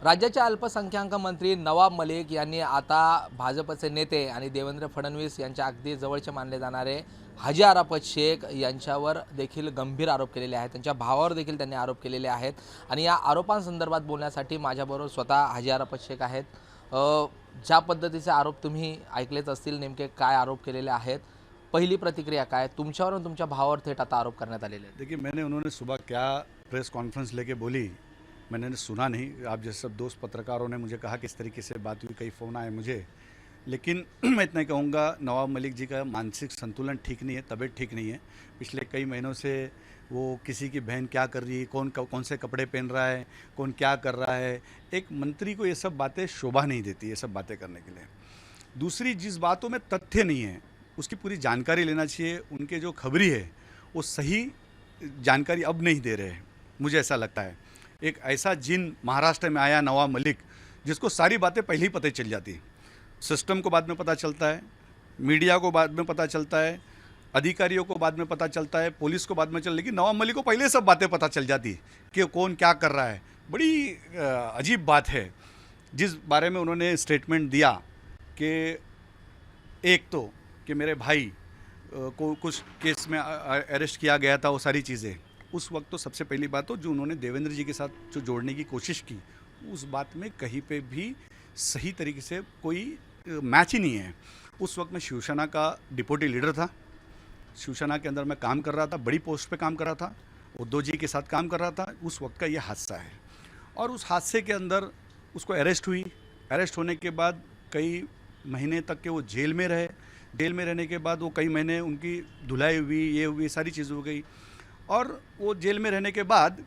राज्याचे अल्पसंख्याक मंत्री नवाब मलिक यांनी आता भाजपचे नेते आणि देवेंद्र फडणवीस यांच्या अगदी जवळचे मानले जाणारे हाजी आराफत शेख यांच्यावर देखील गंभीर आरोप केलेले आहेत। त्यांच्या भावावर देखील त्यांनी आरोप केलेले आहेत आणि या आरोपांसंदर्भात बोलण्यासाठी माझ्याबरोबर स्वतः हाजी आराफत शेख आहेत। ज्या पद्धतीचे आरोप तुम्ही ऐकलेच असतील, नेमके काय आरोप केलेले आहेत, पहिली प्रतिक्रिया काय, तुमच्यावर आणि तुमच्या भावावर थेट आता आरोप करण्यात आलेले आहेत? देखिए, मैंने उन्होंने सुबह क्या प्रेस कॉन्फ्रेंस लेके बोली मैंने सुना नहीं। आप जैसे सब दोस्त पत्रकारों ने मुझे कहा किस तरीके से बात हुई, कई फ़ोन आए मुझे, लेकिन मैं इतना ही कहूँगा नवाब मलिक जी का मानसिक संतुलन ठीक नहीं है, तबीयत ठीक नहीं है। पिछले कई महीनों से वो किसी की बहन क्या कर रही है, कौन से कपड़े पहन रहा है, कौन क्या कर रहा है, एक मंत्री को ये सब बातें शोभा नहीं देती, ये सब बातें करने के लिए। दूसरी, जिस बातों में तथ्य नहीं है उसकी पूरी जानकारी लेना चाहिए। उनके जो खबरी है वो सही जानकारी अब नहीं दे रहे हैं, मुझे ऐसा लगता है। एक ऐसा जिन महाराष्ट्र में आया नवाब मलिक, जिसको सारी बातें पहले ही पता चल जाती, सिस्टम को बाद में पता चलता है, मीडिया को बाद में पता चलता है, अधिकारियों को बाद में पता चलता है, पुलिस को बाद में लेकिन नवाब मलिक को पहले सब बातें पता चल जाती कि कौन क्या कर रहा है। बड़ी अजीब बात है जिस बारे में उन्होंने स्टेटमेंट दिया कि एक तो कि मेरे भाई को कुछ केस में अरेस्ट किया गया था, वो सारी चीज़ें उस वक्त तो सबसे पहली बात तो जो उन्होंने देवेंद्र जी के साथ जो जोड़ने की कोशिश की, उस बात में कहीं पे भी सही तरीके से कोई मैच ही नहीं है। उस वक्त मैं शिवसेना का डिप्टी लीडर था, शिवसेना के अंदर मैं काम कर रहा था, बड़ी पोस्ट पे काम कर रहा था, उद्धव जी के साथ काम कर रहा था। उस वक्त का ये हादसा है और उस हादसे के अंदर उसको अरेस्ट हुई। अरेस्ट होने के बाद कई महीने तक के वो जेल में रहे। जेल में रहने के बाद वो कई महीने उनकी धुलाई हुई, ये हुई, सारी चीज़ हो गई और वो जेल में रहने के बाद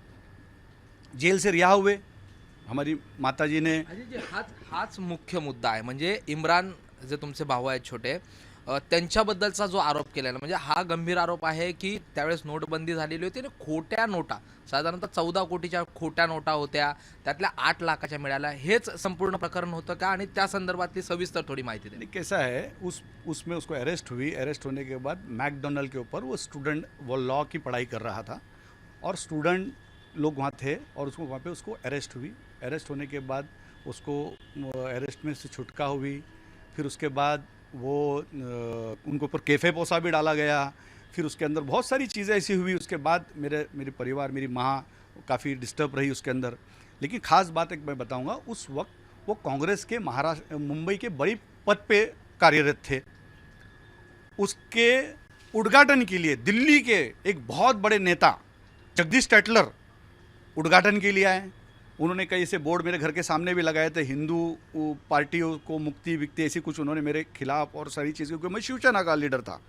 जेल से रिहा हुए। हमारी माताजी ने हाच मुख्य मुद्दा आहे। म्हणजे इम्रान जे तुमचे भाऊ आहेत छोटे, त्यांच्याबद्दलचा जो आरोप केलेला, म्हणजे हा गंभीर आरोप आहे की त्यावेळेस नोटबंदी झालेली होती आणि खोट्या नोटा, साधारणतः 14 कोटीच्या खोट्या नोटा होत्या, त्यातल्या 8 लाखाच्या मिळाल्या। हेच संपूर्ण प्रकरण होतं का आणि त्या संदर्भातली सविस्तर थोडी माहिती द्या। कैसा है, उसमें उसको अरेस्ट हुई। अरेस्ट होने के बाद मैकडोनल्ड के ऊपर वो स्टूडेंट, वो लॉ की पढ़ाई कर रहा था और स्टूडेंट लोग वहाँ थे और उसको वहाँ पे उसको अरेस्ट हुई। अरेस्ट होने के बाद उसको अरेस्ट में से छुटका हुई। फिर उसके बाद वो उनके ऊपर कैफे पोसा भी डाला गया। फिर उसके अंदर बहुत सारी चीज़ें ऐसी हुई। उसके बाद मेरे परिवार, मेरी माँ काफ़ी डिस्टर्ब रही उसके अंदर। लेकिन ख़ास बात एक मैं बताऊंगा, उस वक्त वो कांग्रेस के महाराष्ट्र मुंबई के बड़ी पद पे कार्यरत थे। उसके उद्घाटन के लिए दिल्ली के एक बहुत बड़े नेता जगदीश टैटलर उद्घाटन के लिए आए। उन्होंने कई ऐसे बोर्ड मेरे घर के सामने भी लगाए थे, हिंदू पार्टियों को मुक्ति विकती, ऐसी कुछ उन्होंने मेरे खिलाफ और सारी चीज़ें, क्योंकि मैं शिवसेना का लीडर था।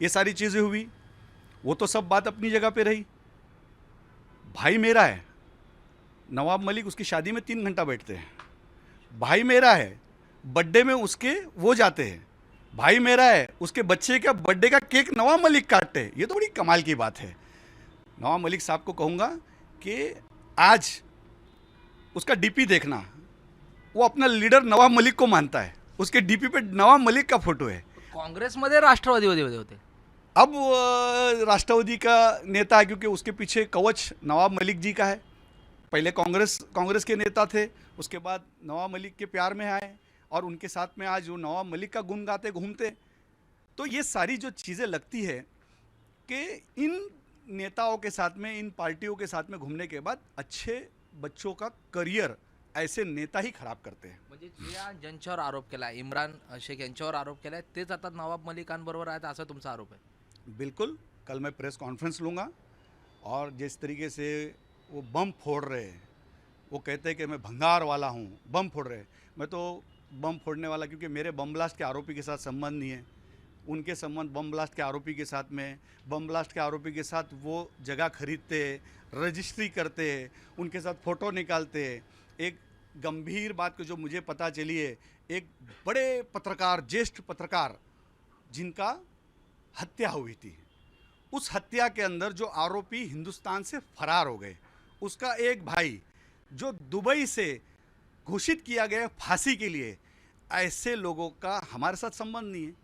ये सारी चीज़ें हुई, वो तो सब बात अपनी जगह पे रही। भाई मेरा है नवाब मलिक, उसकी शादी में 3 घंटा बैठते हैं। भाई मेरा है, बर्थडे में उसके वो जाते हैं। भाई मेरा है, उसके बच्चे का बर्थडे का केक नवाब मलिक काटते हैं। ये तो बड़ी कमाल की बात है। नवाब मलिक साहब को कहूँगा कि आज उसका डीपी देखना, वो अपना लीडर नवाब मलिक को मानता है, उसके डीपी पे नवाब मलिक का फोटो है। काँग्रेसमध्ये राष्ट्रवादीमध्ये होते, अब राष्ट्रवादी का नेता है क्योंकि उसके पीछे कवच नवाब मलिक जी का है। पहले कांग्रेस के नेता थे, उसके बाद नवाब मलिक के प्यार में आए और उनके साथ में आज वो नवाब मलिक का गुण गाते घूमते। तो ये सारी जो चीज़ें लगती है कि इन नेताओं के साथ में, इन पार्टियों के साथ में घूमने के बाद अच्छे बच्चों का करियर ऐसे नेता ही खराब करते हैं। म्हणजे ज्यांच्यावर आरोप केला, इम्रान शेख यांच्यावर आरोप केलाय, तेच आता नवाब मलिकांबरोबर आहेत असा तुमचा आरोप आहे? बिल्कुल, कल मैं प्रेस कॉन्फ्रेंस लूँगा और जिस तरीके से वो बम फोड़ रहे हैं, वो कहते हैं कि मैं भंगार वाला हूँ, बम फोड़ रहे हैं। मैं तो बम फोड़ने वाला, क्योंकि मेरे बम ब्लास्ट के आरोपी के साथ संबंध नहीं है। उनके संबंध बम ब्लास्ट के आरोपी के साथ में, बम ब्लास्ट के आरोपी के साथ वो जगह खरीदते, रजिस्ट्री करते, उनके साथ फ़ोटो निकालते। एक गंभीर बात को जो मुझे पता चली है, एक बड़े पत्रकार, ज्येष्ठ पत्रकार जिनका हत्या हुई थी, उस हत्या के अंदर जो आरोपी हिंदुस्तान से फरार हो गए, उसका एक भाई जो दुबई से घोषित किया गया फांसी के लिए, ऐसे लोगों का हमारे साथ संबंध नहीं है।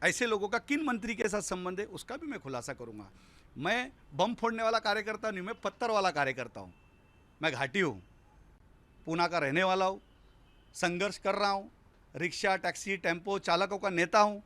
ऐसे लोगों का किन मंत्री के साथ संबंध है, उसका भी मैं खुलासा करूंगा। मैं बम फोड़ने वाला कार्यकर्ता नहीं, मैं पत्थर वाला कार्यकर्ता हूँ, मैं घाटी हूँ। पूना का रहने वाला हूँ, संघर्ष कर रहा हूँ, रिक्शा टैक्सी टेम्पो चालकों का नेता हूँ।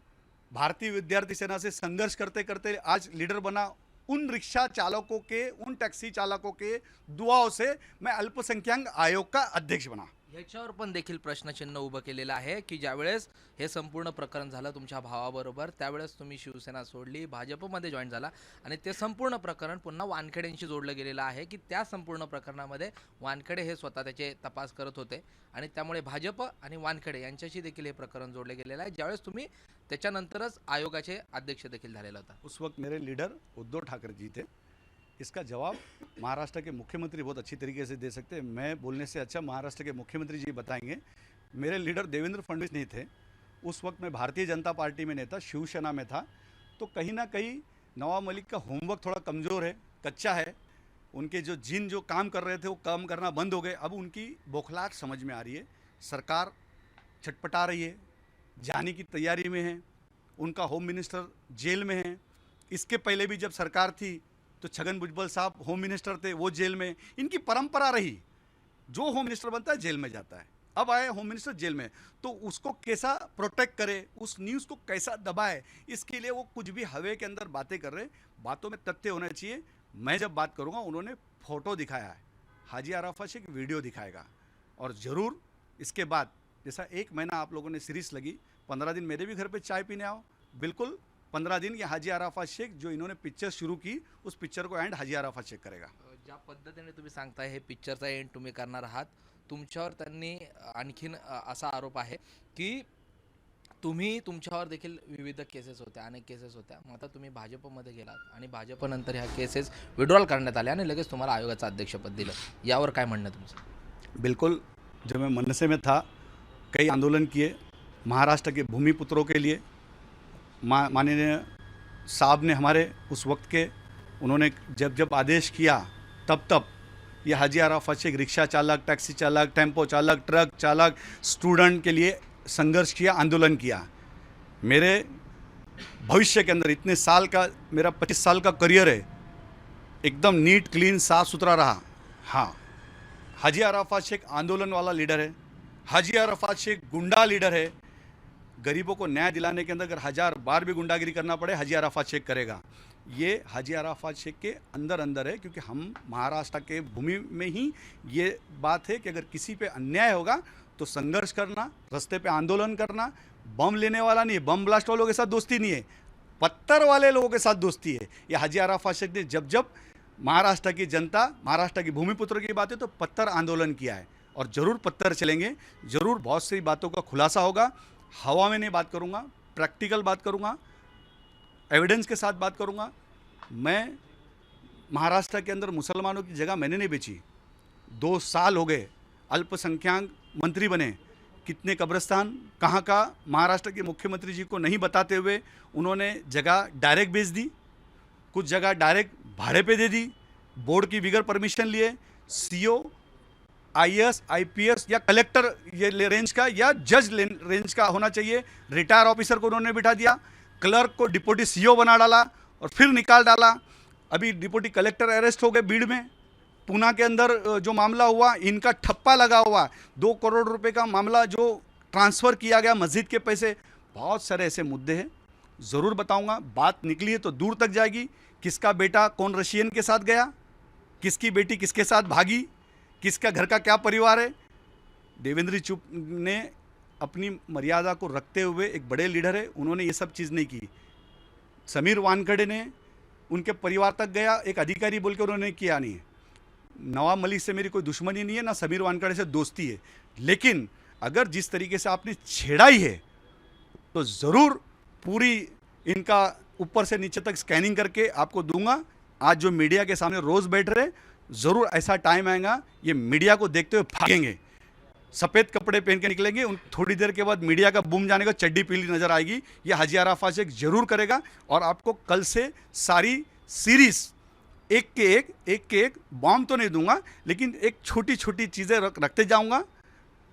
भारतीय विद्यार्थी सेना से संघर्ष करते करते आज लीडर बना। उन रिक्शा चालकों के, उन टॅक्सी चालकों के दुआओं से मैं अल्पसंख्याक आयोग का अध्यक्ष बना। ह्याच्यावर पण देखील प्रश्नचिन्ह उभं केलेलं आहे की ज्यावेळेस हे संपूर्ण प्रकरण झालं तुमच्या भावाबरोबर, त्यावेळेस तुम्ही शिवसेना सोडली, भाजपमध्ये जॉईन झाला आणि ते संपूर्ण प्रकरण पुन्हा वानखेडेंशी जोडलं गेलेलं आहे की त्या संपूर्ण प्रकरणामध्ये वानखेडे हे स्वतः त्याचे तपास करत होते आणि त्यामुळे भाजप आणि वानखेडे यांच्याशी देखील हे प्रकरण जोडले गेलेलं आहे, ज्यावेळेस तुम्ही त्याच्यानंतरच आयोगाचे अध्यक्ष देखील झालेला होता। उस वक्त मेरे लीडर उद्धव ठाकरे जी थे। इसका जवाब महाराष्ट्र के मुख्यमंत्री बहुत अच्छी तरीके से दे सकते हैं। मैं बोलने से अच्छा महाराष्ट्र के मुख्यमंत्री जी बताएंगे। मेरे लीडर देवेंद्र फडणवीस नहीं थे। उस वक्त मैं भारतीय जनता पार्टी में नहीं था, शिवसेना में था। तो कहीं ना कहीं नवाब मलिक का होमवर्क थोड़ा कमज़ोर है, कच्चा है। उनके जो काम कर रहे थे वो काम करना बंद हो गए। अब उनकी बौखलाहट समझ में आ रही है। सरकार छटपटा रही है, जाने की तैयारी में है। उनका होम मिनिस्टर जेल में है। इसके पहले भी जब सरकार थी तो छगन भुजबल साहब होम मिनिस्टर थे, वो जेल में। इनकी परंपरा रही, जो होम मिनिस्टर बनता है जेल में जाता है। अब आए होम मिनिस्टर जेल में, तो उसको कैसा प्रोटेक्ट करे, उस न्यूज़ को कैसा दबाए, इसके लिए वो कुछ भी हवे के अंदर बातें कर रहे। बातों में तथ्य होना चाहिए। मैं जब बात करूँगा, उन्होंने फ़ोटो दिखाया है, हाजी अराफत से एक वीडियो दिखाएगा। और ज़रूर इसके बाद जैसा 1 महीना आप लोगों ने सीरीज़ लगी, 15 दिन मेरे भी घर पे चाय पीने आओ। बिल्कुल 15 दिन ये हाजी अराफत शेख जो इन्होंने पिक्चर शुरू की, उस पिक्चर को एंड हाजी अराफत शेख करेगा। ज्या पद्धतीने तुम्ही सांगताय हे पिक्चरचा एंड तुम्ही करणार आहात, तुमच्यावर त्यांनी आणखीन असा आरोप आहे की तुम्ही तुमच्यावर देखील विविध केसेस होत्या, अनेक केसेस होत्या। मग आता तुम्ही भाजपमध्ये गेलात आणि भाजपनंतर ह्या केसेस विड्रॉल करण्यात आल्या आणि लगेच तुम्हाला आयोगाचं अध्यक्षपद दिलं, यावर काय म्हणणं तुमचं? बिल्कुल, जब मैं मनसे में था कई आंदोलन किए महाराष्ट्र के भूमिपुत्रों के लिए। माननीय साहब ने हमारे उस वक्त के, उन्होंने जब आदेश किया तब ये हाजी अराफत शेख रिक्शा चालक, टैक्सी चालक, टेम्पो चालक, ट्रक चालक, स्टूडेंट के लिए संघर्ष किया, आंदोलन किया। मेरे भविष्य के अंदर इतने साल का, मेरा 25 साल का करियर है, एकदम नीट क्लीन साफ़ सुथरा रहा। हाँ, हाजी अराफत शेख आंदोलन वाला लीडर है, हाजी अराफत शेख गुंडा लीडर है। गरीबों को न्याय दिलाने के अंदर अगर 1000 बार भी गुंडागिरी करना पड़े, हाजी अराफत शेख करेगा। ये हाजी अराफत शेख के अंदर है, क्योंकि हम महाराष्ट्र के भूमि में ही ये बात है कि अगर किसी पे अन्याय होगा तो संघर्ष करना, रास्ते पे आंदोलन करना। बम लेने वाला नहीं है, बम ब्लास्ट वालों के साथ दोस्ती नहीं है, पत्थर वाले लोगों के साथ दोस्ती है। ये हाजी अराफत शेख ने जब महाराष्ट्र की जनता, महाराष्ट्र की भूमिपुत्र की बात है तो पत्थर आंदोलन किया है। और ज़रूर पत्थर चलेंगे, ज़रूर बहुत सी बातों का खुलासा होगा। हवा में नहीं बात करूँगा, प्रैक्टिकल बात करूँगा, एविडेंस के साथ बात करूँगा। मैं महाराष्ट्र के अंदर मुसलमानों की जगह मैंने नहीं बेची। 2 साल हो गए, अल्पसंख्याक मंत्री बने, कितने कब्रिस्तान कहाँ का महाराष्ट्र के मुख्यमंत्री जी को नहीं बताते हुए उन्होंने जगह डायरेक्ट बेच दी, कुछ जगह डायरेक्ट भाड़े पे दे दी, बोर्ड की बिगर परमिशन लिए। सीओ, IAS, IPS या कलेक्टर ये रेंज का या जज रेंज का होना चाहिए, रिटायर ऑफिसर को उन्होंने बिठा दिया। क्लर्क को डिप्टी CO बना डाला और फिर निकाल डाला। अभी डिप्टी कलेक्टर अरेस्ट हो गए बीड़ में। पूना के अंदर जो मामला हुआ, इनका ठप्पा लगा हुआ, 2 करोड़ रुपए का मामला जो ट्रांसफ़र किया गया मस्जिद के पैसे। बहुत सारे ऐसे मुद्दे हैं, ज़रूर बताऊंगा। बात निकली है तो दूर तक जाएगी। किसका बेटा कौन रशियन के साथ गया, किसकी बेटी किसके साथ भागी, किसका घर का क्या परिवार है। देवेंद्र चुप ने अपनी मर्यादा को रखते हुए, एक बड़े लीडर है, उन्होंने ये सब चीज़ नहीं की। समीर वानखेड़े ने उनके परिवार तक गया, एक अधिकारी बोल के उन्होंने किया नहीं है। नवाब मलिक से मेरी कोई दुश्मनी नहीं है, ना समीर वानखेड़े से दोस्ती है। लेकिन अगर जिस तरीके से आपने छेड़ाई है तो ज़रूर पूरी इनका ऊपर से नीचे तक स्कैनिंग करके आपको दूंगा। आज जो मीडिया के सामने रोज़ बैठ रहे, ज़रूर ऐसा टाइम आएगा ये मीडिया को देखते हुए भागेंगे, सफ़ेद कपड़े पहन के निकलेंगे। उन थोड़ी देर के बाद मीडिया का बूम जाने का चड्डी पीली नज़र आएगी। ये हाजी अराफत शेख जरूर करेगा। और आपको कल से सारी सीरीज़ एक के एक बॉम्ब तो नहीं दूंगा, लेकिन एक छोटी छोटी चीज़ें रखते जाऊंगा।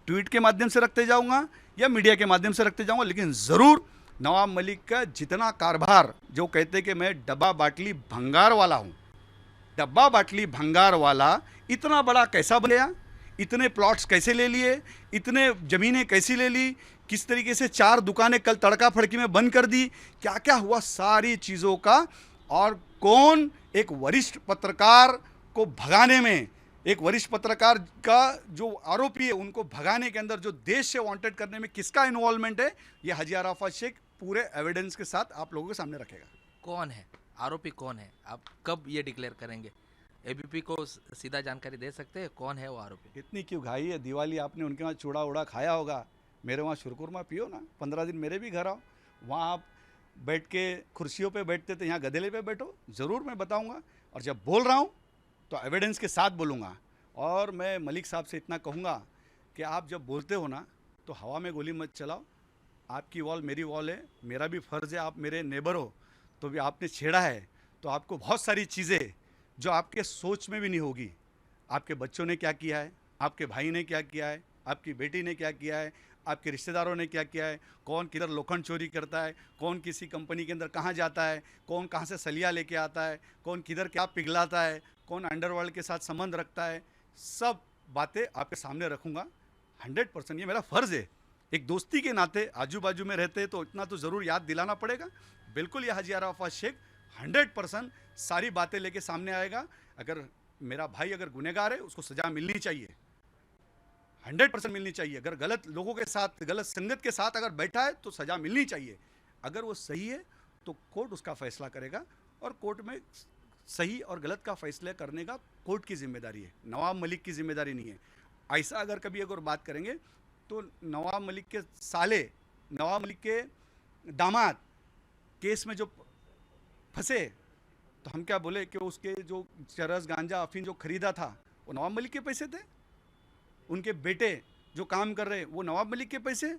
ट्वीट के माध्यम से रखते जाऊंगा या मीडिया के माध्यम से रखते जाऊंगा, लेकिन ज़रूर नवाब मलिक का जितना कारभार, जो कहते कि मैं डब्बा बाटली भंगार वाला हूँ, डब्बा बाटली भंगार वाला इतना बड़ा कैसा बन गया, इतने प्लॉट्स कैसे ले लिए, इतने ज़मीनें कैसी ले ली, किस तरीके से 4 दुकानें कल तड़का फड़की में बंद कर दी, क्या क्या हुआ सारी चीज़ों का। और कौन एक वरिष्ठ पत्रकार को भगाने में, एक वरिष्ठ पत्रकार का जो आरोपी है उनको भगाने के अंदर जो देश से वांटेड करने में किसका इन्वॉल्वमेंट है, ये हाजी अराफत शेख पूरे एविडेंस के साथ आप लोगों के सामने रखेगा। कौन है आरोपी, कौन है, आप कब ये डिक्लेयर करेंगे? एबीपी को सीधा जानकारी दे सकते हैं कौन है वो आरोपी? इतनी क्यों घाई है? दिवाली आपने उनके वहाँ चूड़ा उड़ा खाया होगा, मेरे वहाँ शुरकुरमा पियो ना, 15 दिन मेरे भी घर आओ, वहाँ आप बैठ के कुर्सियों पे बैठते थे, यहाँ गधेले पे बैठो, ज़रूर मैं बताऊँगा। और जब बोल रहा हूँ तो एविडेंस के साथ बोलूँगा। और मैं मलिक साहब से इतना कहूँगा कि आप जब बोलते हो ना तो हवा में गोली मत चलाओ। आपकी वॉल मेरी वॉल है, मेरा भी फ़र्ज़ है, आप मेरे नेबर हो, तो भी आपने छेड़ा है तो आपको बहुत सारी चीज़ें जो आपके सोच में भी नहीं होगी, आपके बच्चों ने क्या किया है, आपके भाई ने क्या किया है, आपकी बेटी ने क्या किया है, आपके रिश्तेदारों ने क्या किया है, कौन किधर लोखंड चोरी करता है, कौन किसी कंपनी के अंदर कहाँ जाता है, कौन कहाँ से सलिया लेके आता है, कौन किधर क्या पिघलाता है, कौन अंडरवर्ल्ड के साथ संबंध रखता है, सब बातें आपके सामने रखूँगा। 100% ये मेरा फ़र्ज़ है। एक दोस्ती के नाते आजू बाजू में रहते तो इतना तो ज़रूर याद दिलाना पड़ेगा। बिल्कुल ये हाजी अराफत शेख 100% सारी बातें लेके सामने आएगा। अगर मेरा भाई अगर गुनहगार है उसको सज़ा मिलनी चाहिए, 100% मिलनी चाहिए। अगर गलत लोगों के साथ, गलत संगत के साथ अगर बैठा है तो सज़ा मिलनी चाहिए। अगर वो सही है तो कोर्ट उसका फ़ैसला करेगा, और कोर्ट में सही और गलत का फैसला करने का कोर्ट की जिम्मेदारी है, नवाब मलिक की जिम्मेदारी नहीं है। ऐसा अगर बात करेंगे तो नवाब मलिक के साले, नवाब मलिक के दामाद केस में जो फंसे, तो हम क्या बोले कि उसके जो चरस गांजा अफीम जो खरीदा था वो नवाब मलिक के पैसे थे, उनके बेटे जो काम कर रहे वो नवाब मलिक के पैसे,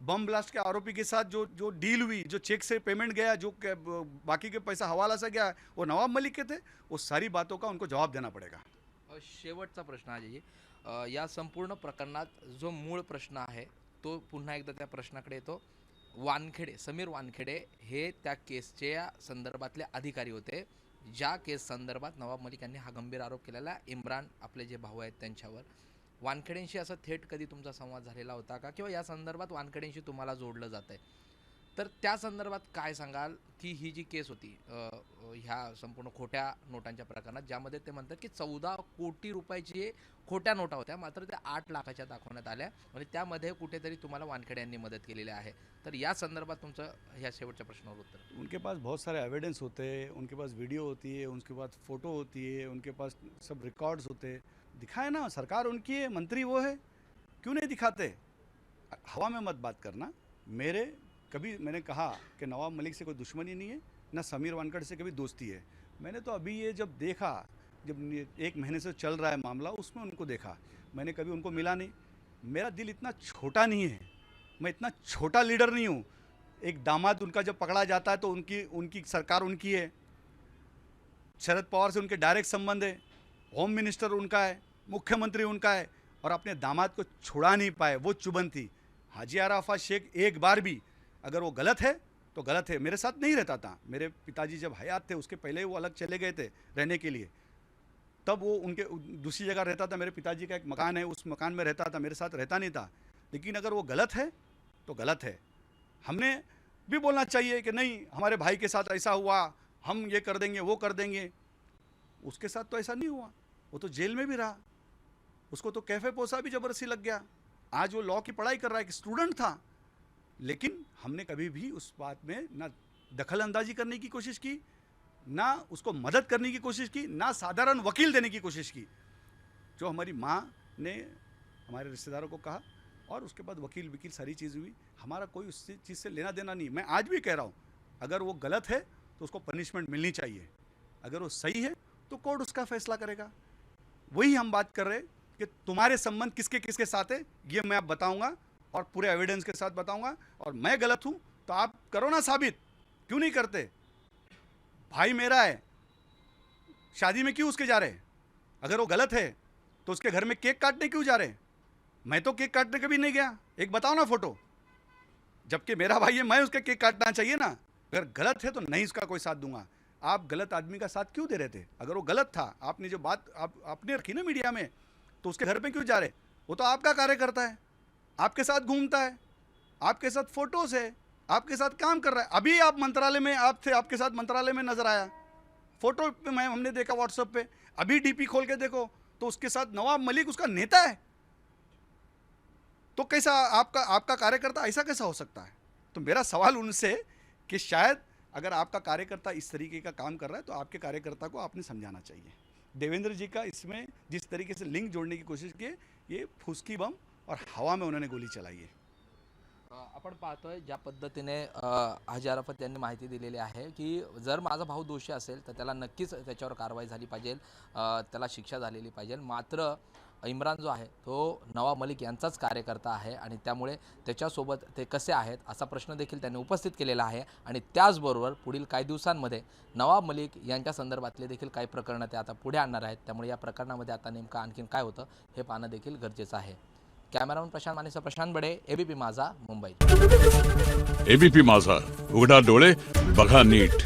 बम ब्लास्ट के आरोपी के साथ जो डील हुई, जो चेक से पेमेंट गया, जो बाकी के पैसा हवाला से गया, वो नवाब मलिक के थे। वो सारी बातों का उनको जवाब देना पडेगा। शेवटचा प्रश्न अजय, या संपूर्ण प्रकरणात जो मूळ प्रश्न आहे तो पुन्हा एकदा त्या प्रश्नाकडे येतो। वानखेडे, समीर वानखेडे हे त्या केसच्या संदर्भातले अधिकारी होते, ज्या केस संदर्भात नवाब मलिक यांनी हा गंभीर आरोप केलेला इम्रान आपले जे भाऊ आहेत त्यांच्यावर। वानखेडेंशी असं थेट कधी तुमचा संवाद झालेला होता का, किंवा या संदर्भात वानखेडेंशी तुम्हाला जोडलं जात आहे, तर त्या संदर्भात काय सांगाल? की ही जी केस होती ह्या संपूर्ण खोट्या नोटांच्या प्रकरणात, ज्यामध्ये ते म्हणतात की 14 कोटी रुपयाची खोट्या नोटा होत्या, मात्र त्या 8 लाखाच्या दाखवण्यात आल्या आणि त्यामध्ये कुठेतरी तुम्हाला वानखेडे यांनी मदत केलेली आहे, तर या संदर्भात तुमचं ह्या शेवटच्या प्रश्नावर उत्तर? उनके पास बहुत सारे एविडेंस होते हैं, उनके पास वीडियो होती है, उनके पास फ़ोटो होती है, उनके पास सब रिकॉर्ड्स होते हैं। दिखाए ना, सरकार उनकी है, मंत्री वो है, क्यों नहीं दिखाते? हवा में मत बात करना। कभी मैंने कहा कि नवाब मलिक से कोई दुश्मनी नहीं है, ना समीर वानखेड़े से कभी दोस्ती है। मैंने तो अभी ये जब देखा, जब 1 महीने से चल रहा है मामला, उसमें उनको देखा, मैंने कभी उनको मिला नहीं। मेरा दिल इतना छोटा नहीं है, मैं इतना छोटा लीडर नहीं हूँ। एक दामाद उनका जब पकड़ा जाता है तो उनकी सरकार उनकी है, शरद पवार से उनके डायरेक्ट संबंध है, होम मिनिस्टर उनका है, मुख्यमंत्री उनका है, और अपने दामाद को छुड़ा नहीं पाए, वो चुभन थी। हाजी अराफत शेख एक बार भी, अगर वो गलत है तो गलत है, मेरे साथ नहीं रहता था। मेरे पिताजी जब हयात थे उसके पहले वो अलग चले गए थे रहने के लिए, तब वो उनके दूसरी जगह रहता था। मेरे पिताजी का एक मकान है, उस मकान में रहता था, मेरे साथ रहता नहीं था। लेकिन अगर वो गलत है तो गलत है। हमने भी बोलना चाहिए कि नहीं हमारे भाई के साथ ऐसा हुआ, हम ये कर देंगे वो कर देंगे। उसके साथ तो ऐसा नहीं हुआ, वो तो जेल में भी रहा, उसको तो कैफे पोसा भी ज़बरदस्ती लग गया। आज वो लॉ की पढ़ाई कर रहा है, एक स्टूडेंट था। लेकिन हमने कभी भी उस बात में ना दखल अंदाजी करने की कोशिश की, ना उसको मदद करने की कोशिश की, ना साधारण वकील देने की कोशिश की। जो हमारी माँ ने हमारे रिश्तेदारों को कहा, और उसके बाद वकील सारी चीज़ हुई। हमारा कोई उस चीज़ से लेना देना नहीं। मैं आज भी कह रहा हूँ, अगर वो गलत है तो उसको पनिशमेंट मिलनी चाहिए, अगर वो सही है तो कोर्ट उसका फैसला करेगा। वही हम बात कर रहे हैं कि तुम्हारे संबंध किसके किसके साथ है, ये मैं आप बताऊँगा, और पूरे एविडेंस के साथ बताऊंगा। और मैं गलत हूं तो आप करो ना साबित, क्यों नहीं करते? भाई मेरा है, शादी में क्यों उसके जा रहे? अगर वो गलत है तो उसके घर में केक काटने क्यों जा रहे? मैं तो केक काटने कभी नहीं गया, एक बताओ ना फोटो। जबकि मेरा भाई है, मैं उसका केक काटना चाहिए ना। अगर गलत है तो नहीं उसका कोई साथ दूंगा। आप गलत आदमी का साथ क्यों दे रहे थे? अगर वो गलत था, आपने जो बात आपने रखी ना मीडिया में, तो उसके घर पे क्यों जा रहे? वो तो आपका कार्यकर्ता है, आपके साथ घूमता है, आपके साथ फोटोज है, आपके साथ काम कर रहा है। अभी आप मंत्रालय में आप थे, आपके साथ मंत्रालय में नजर आया, फोटो पे मैं हमने देखा व्हाट्सएप पे। अभी डीपी खोल के देखो तो उसके साथ नवाब मलिक उसका नेता है। तो कैसा आपका कार्यकर्ता ऐसा कैसा हो सकता है? तो मेरा सवाल उनसे कि शायद अगर आपका कार्यकर्ता इस तरीके का काम कर रहा है तो आपके कार्यकर्ता को आपने समझाना चाहिए। देवेंद्र जी का इसमें जिस तरीके से लिंक जोड़ने की कोशिश की, ये फुसकी बम और हवा में उन्होंने गोली चलाई है। आपण पाहतोय ज्या पद्धतीने हाजी अराफत यांनी माहिती दिलेली आहे की जर माझा भाऊ दोषी असेल तर त्याला नक्कीच त्याच्यावर कारवाई झाली पाहिजे, त्याला शिक्षा झालेली पाहिजे। मात्र इम्रान जो आहे तो नवाब मलिक यांचाच कार्यकर्ता आहे आणि त्यामुळे त्याच्यासोबत ते कसे आहेत असा प्रश्न देखील त्यांनी उपस्थित केलेला आहे। आणि त्याचबरोबर पुढील काही दिवसांमध्ये नवाब मलिक यांच्या संदर्भातले देखील काही प्रकरणं ते आता पुढे आणणार आहेत। त्यामुळे या प्रकरणामध्ये आता नेमकं आणखीन काय होतं हे पाहणं देखील गरजेचं आहे। कॅमेरामन प्रशांत मानेसह प्रशांत बडे, एबीपी माझा, मुंबई। एबीपी माझा, उघडा डोळे बघा नीट।